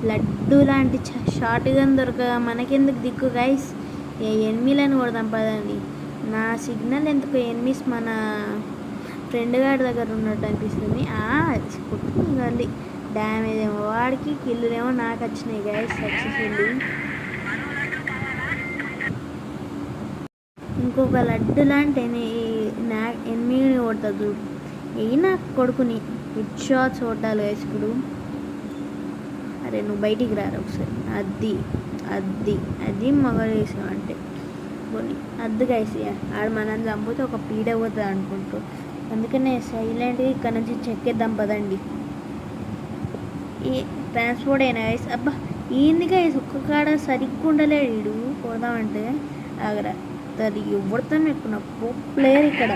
లడ్డు లాంటి short gun దొరకగా మనకెందుకు దిక్కు గైస్, ఏ ఎనిమిలను కొడదాం పదండి. నా సిగ్నల్ ఎందుకు ఎనిమిస్ మన ఫ్రెండ్ గారి దగ్గర ఉన్నట్టు అనిపిస్తుంది. కొట్టుకుంది డ్యామేజ్ ఏమో వాడికి, కిల్లులేమో నాకు వచ్చినాయి గైస్ సక్సెస్ఫుల్లీ. ఇంకొక లడ్డు లాంటి ఎనిమిని కొడుతుంది నా కొడుకుని హెడ్ షాట్స్ కొట్టాలి గైస్ ఇప్పుడు. అరే నువ్వు బయటికి రారు ఒకసారి. అది అది అది మగవేసాం అంటే కొన్ని అద్దు గైస్. ఆడు మనం చంపితే ఒక పీడ పోతుంది అనుకుంటూ, అందుకనే సైలెంట్గా ఇక్కడ నుంచి చెక్కేద్దాం పదండి. ఈ ట్రాన్స్పోర్ట్ అయినా గైస్. అబ్బా ఏంది గైస్ ఒక్క కాడ సరిగ్గా ఉండలేడు వీడు కొడదామంటే. ఆగరా అది ఎవరితో ఎక్కువ ప్లేయర్ ఇక్కడ